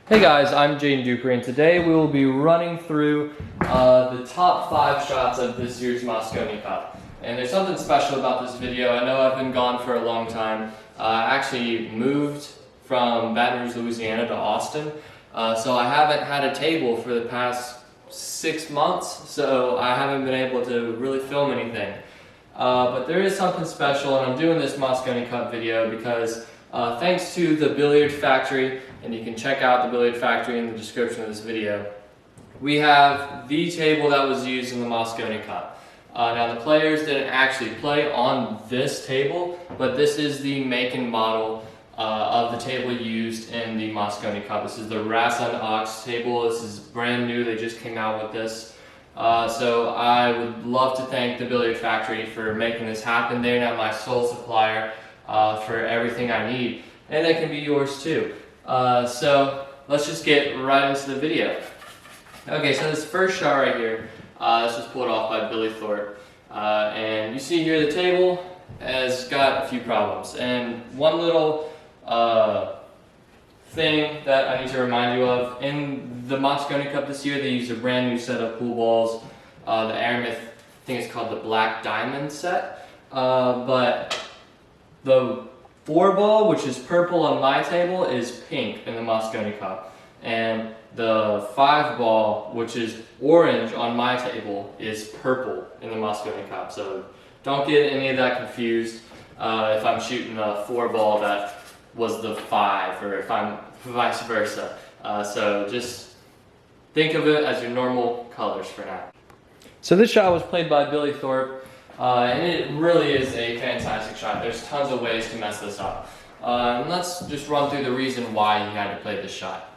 Hey guys, I'm Dupree, and today we will be running through the top 5 shots of this year's Mosconi Cup. And there's something special about this video. I know I've been gone for a long time. I actually moved from Baton Rouge, Louisiana to Austin, so I haven't had a table for the past 6 months, so I haven't been able to really film anything. But there is something special, and I'm doing this Mosconi Cup video because thanks to the Billiard Factory, and you can check out the Billiard Factory in the description of this video, we have the table that was used in the Mosconi Cup. Now the players didn't actually play on this table, but this is the make and model of the table used in the Mosconi Cup. This is the Ras and Ox table. This is brand new, they just came out with this. So I would love to thank the Billiard Factory for making this happen. They're now my sole supplier for everything I need, and they can be yours too. So let's just get right into the video. Okay, so this first shot right here, this was pulled off by Billy Thor. And you see here the table has got a few problems. And one little thing that I need to remind you of, in the Mosconi Cup this year, they used a brand new set of pool balls. The Aramith, I think it's called the Black Diamond set. But the 4-ball, which is purple on my table, is pink in the Mosconi Cup. And the 5-ball, which is orange on my table, is purple in the Mosconi Cup. So don't get any of that confused if I'm shooting a 4-ball that was the 5, or if I'm vice versa. So just think of it as your normal colors for now. So this shot was played by Billy Thorpe. And it really is a fantastic shot. There's tons of ways to mess this up. And let's just run through the reason why he had to play this shot.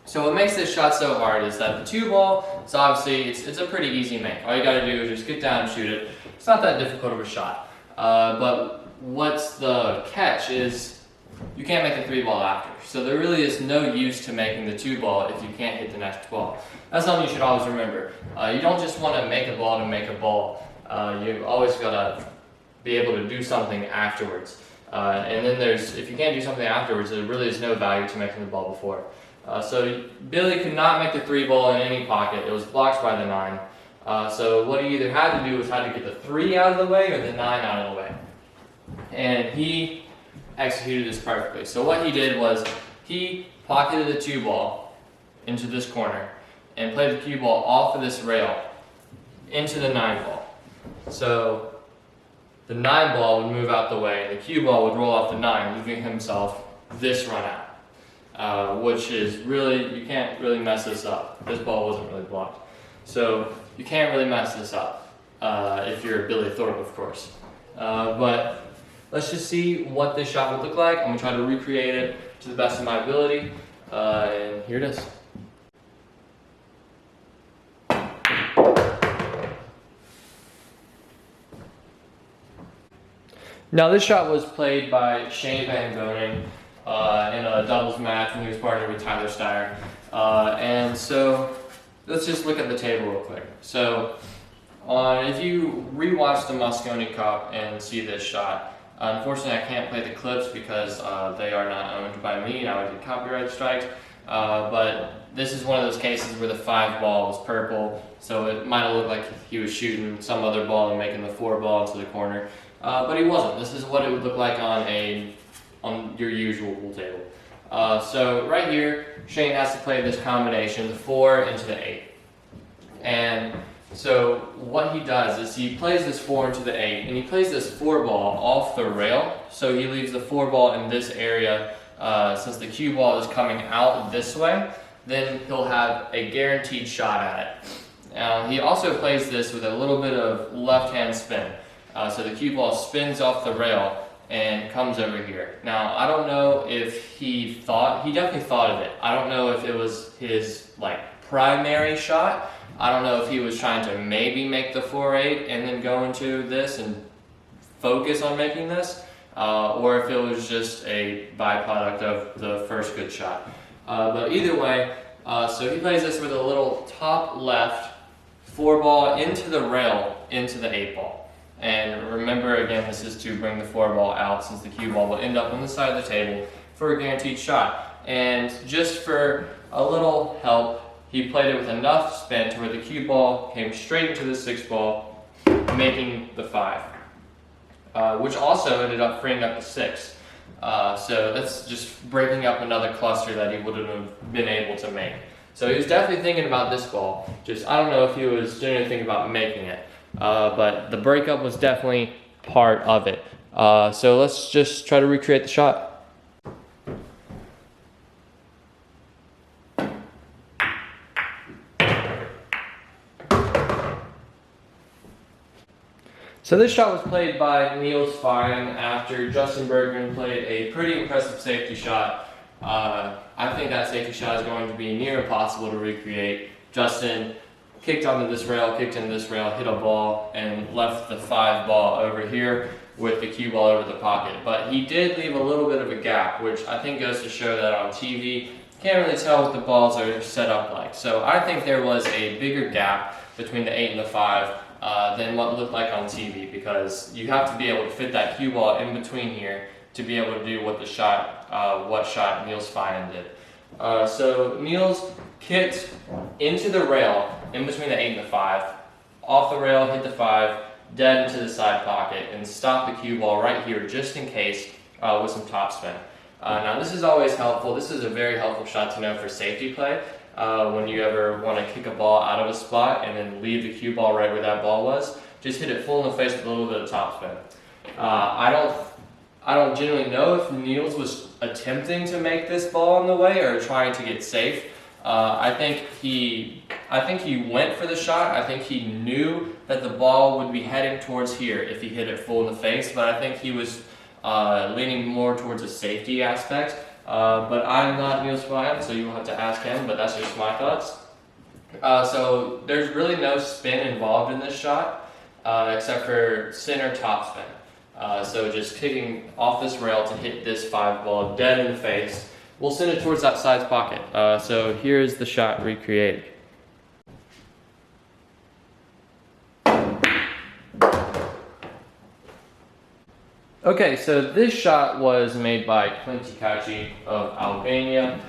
So what makes this shot so hard is that the 2-ball, so obviously it's a pretty easy make. All you gotta do is just get down and shoot it. It's not that difficult of a shot. But what's the catch is you can't make a 3-ball after. So there really is no use to making the 2-ball if you can't hit the next ball. That's something you should always remember. You don't just want to make a ball to make a ball. You've always got to be able to do something afterwards. And then if you can't do something afterwards, there really is no value to making the ball before. So Billy could not make the 3-ball in any pocket. It was blocked by the 9. So what he either had to do was had to get the 3 out of the way or the 9 out of the way. And he executed this perfectly. So what he did was he pocketed the 2-ball into this corner and played the cue ball off of this rail into the 9-ball. So the 9-ball would move out the way, and the cue ball would roll off the 9, leaving himself this run out, which is really, you can't really mess this up. This ball wasn't really blocked. So you can't really mess this up if you're Billy Thorpe, of course. But let's just see what this shot would look like. I'm going to try to recreate it to the best of my ability, and here it is. Now this shot was played by Shane Van Boning in a doubles match when he was partnered with Tyler Steyer. And so let's just look at the table real quick. So if you rewatch the Mosconi Cup and see this shot, unfortunately I can't play the clips because they are not owned by me and I would get copyright strikes. But this is one of those cases where the 5-ball was purple, so it might have looked like he was shooting some other ball and making the 4-ball into the corner. But he wasn't. This is what it would look like on your usual pool table. So right here, Shane has to play this combination, the 4 into the 8. And so what he does is he plays this 4 into the 8, and he plays this 4-ball off the rail. So he leaves the 4-ball in this area. Since the cue ball is coming out this way, then he'll have a guaranteed shot at it. Now he also plays this with a little bit of left-hand spin. So the cue ball spins off the rail and comes over here. Now I don't know if he definitely thought of it. I don't know if it was his primary shot. I don't know if he was trying to maybe make the 4-8 and then go into this and focus on making this, or if it was just a byproduct of the first good shot. But either way, so he plays this with a little top left 4-ball into the rail into the 8-ball. And remember, again, this is to bring the 4-ball out, since the cue ball will end up on the side of the table for a guaranteed shot. and just for a little help, he played it with enough spin to where the cue ball came straight into the 6 ball, making the 5, which also ended up freeing up the 6. So that's just breaking up another cluster that he wouldn't have been able to make. So he was definitely thinking about this ball. Just, I don't know if he was genuinely thinking about making it. But the breakup was definitely part of it. So let's just try to recreate the shot. So this shot was played by Niels Flying after Justin Bergman played a pretty impressive safety shot. I think that safety shot is going to be near impossible to recreate. Justin kicked onto this rail, kicked into this rail, hit a ball, and left the 5 ball over here with the cue ball over the pocket. But he did leave a little bit of a gap, which I think goes to show that on TV, can't really tell what the balls are set up like. So I think there was a bigger gap between the 8 and the 5 than what looked like on TV, because you have to be able to fit that cue ball in between here to be able to do what shot Niels Flying did. So Niels kicked into the rail in between the 8 and the 5, off the rail, hit the 5, dead into the side pocket, and stopped the cue ball right here just in case with some topspin. Now this is always helpful. This is a very helpful shot to know for safety play. When you ever want to kick a ball out of a spot and then leave the cue ball right where that ball was, just hit it full in the face with a little bit of topspin. I don't genuinely know if Niels was attempting to make this ball in the way or trying to get safe. I think he went for the shot. I think he knew that the ball would be heading towards here if he hit it full in the face, but I think he was leaning more towards a safety aspect. But I'm not Niels Flying, so you'll have to ask him, but that's just my thoughts. So there's really no spin involved in this shot, except for center topspin. So just kicking off this rail to hit this 5 ball dead in the face. We'll send it towards that side's pocket. So here's the shot recreated. Okay, so this shot was made by Clint of Albania.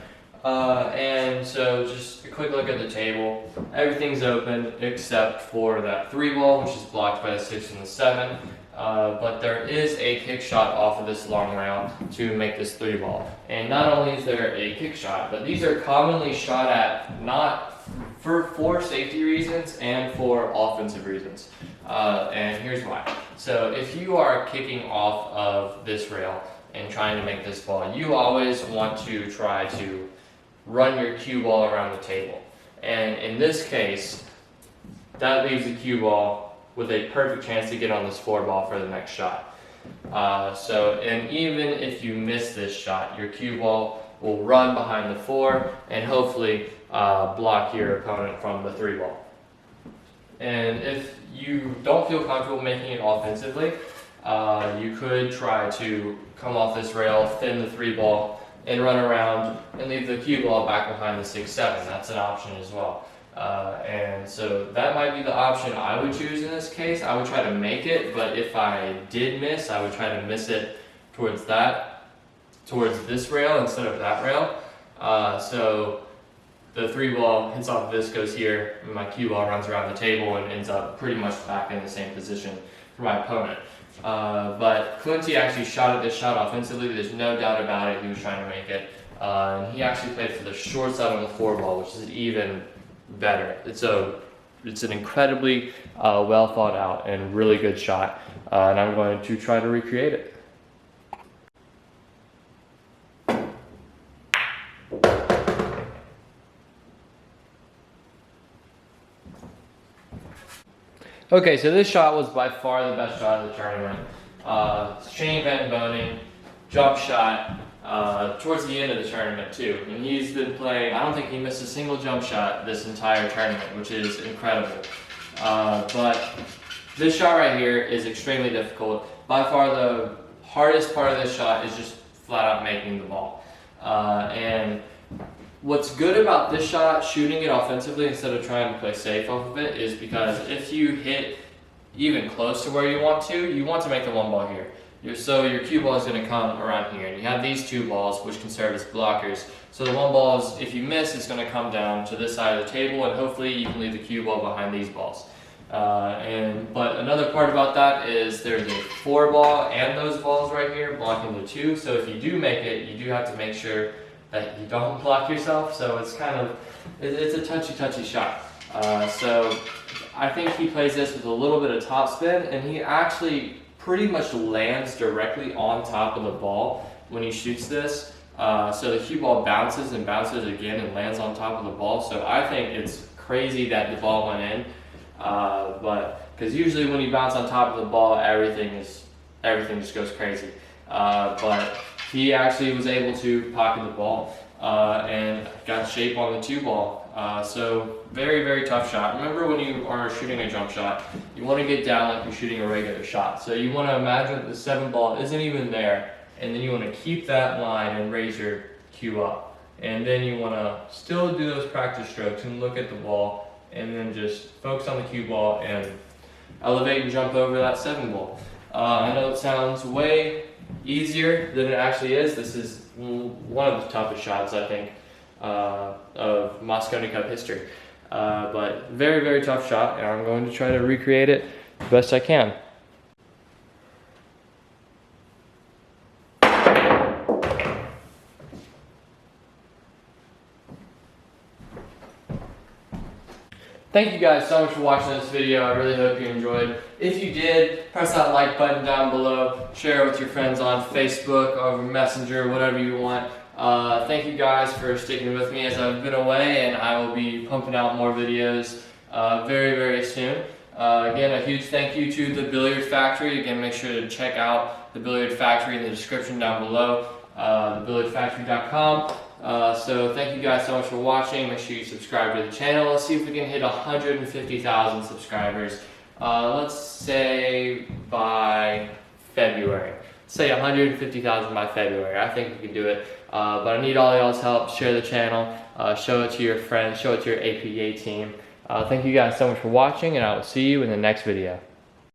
And so just a quick look at the table. Everything's open except for that 3 ball, which is blocked by the 6 and the 7. But there is a kick shot off of this long rail to make this 3 ball. And not only is there a kick shot, but these are commonly shot at not for safety reasons and for offensive reasons. And here's why. So if you are kicking off of this rail and trying to make this ball, you always want to try to run your cue ball around the table. And in this case, that leaves the cue ball with a perfect chance to get on this 4 ball for the next shot. And even if you miss this shot, your cue ball will run behind the 4 and hopefully block your opponent from the 3 ball. And if you don't feel comfortable making it offensively, you could try to come off this rail, thin the 3 ball, and run around and leave the cue ball back behind the 6-7. That's an option as well. And so that might be the option I would choose in this case. I would try to make it, but if I did miss, I would try to miss it towards this rail instead of that rail. So the 3 ball hits off of this, goes here, and my cue ball runs around the table and ends up pretty much back in the same position for my opponent. But Clinty actually shot at this shot offensively. There's no doubt about it. He was trying to make it. And he actually played for the short side on the 4 ball, which is even better. It's an incredibly well thought out and really good shot. And I'm going to try to recreate it. Okay, so this shot was by far the best shot of the tournament. Shane Van Boning, jump shot towards the end of the tournament too. And he's been playing, I don't think he missed a single jump shot this entire tournament, which is incredible. But this shot right here is extremely difficult. By far the hardest part of this shot is just flat out making the ball. And what's good about this shot, shooting it offensively instead of trying to play safe off of it, is because if you hit even close to where you want to make the 1 ball here. your cue ball is going to come around here, and you have these two balls which can serve as blockers. So the one ball is, if you miss, it's going to come down to this side of the table, and hopefully you can leave the cue ball behind these balls. But another part about that is there's a 4 ball and those balls right here blocking the 2. So if you do make it, you do have to make sure that you don't block yourself. So it's kind of, it's a touchy shot. So I think he plays this with a little bit of topspin, and he actually pretty much lands directly on top of the ball when he shoots this. So the cue ball bounces and bounces again and lands on top of the ball. So I think it's crazy that the ball went in. But because usually when you bounce on top of the ball, everything just goes crazy. But he actually was able to pocket the ball and got shape on the 2 ball. So very tough shot. Remember, when you are shooting a jump shot, you want to get down like you're shooting a regular shot. So you want to imagine that the 7 ball isn't even there, and then you want to keep that line and raise your cue up. And then you want to still do those practice strokes and look at the ball, and then just focus on the cue ball and elevate and jump over that 7 ball. I know it sounds way easier than it actually is. This is one of the toughest shots, I think, of Mosconi Cup history. But very tough shot, and I'm going to try to recreate it the best I can. Thank you guys so much for watching this video. I really hope you enjoyed. If you did, press that like button down below. Share it with your friends on Facebook, over Messenger, whatever you want. Thank you guys for sticking with me as I've been away, and I will be pumping out more videos very soon. Again, a huge thank you to the Billiard Factory. Again, make sure to check out the Billiard Factory in the description down below, thebilliardfactory.com. So thank you guys so much for watching. Make sure you subscribe to the channel. Let's see if we can hit 150,000 subscribers. Let's say by February. Say 150,000 by February. I think we can do it. But I need all y'all's help. Share the channel. Show it to your friends. Show it to your APA team. Thank you guys so much for watching, and I will see you in the next video.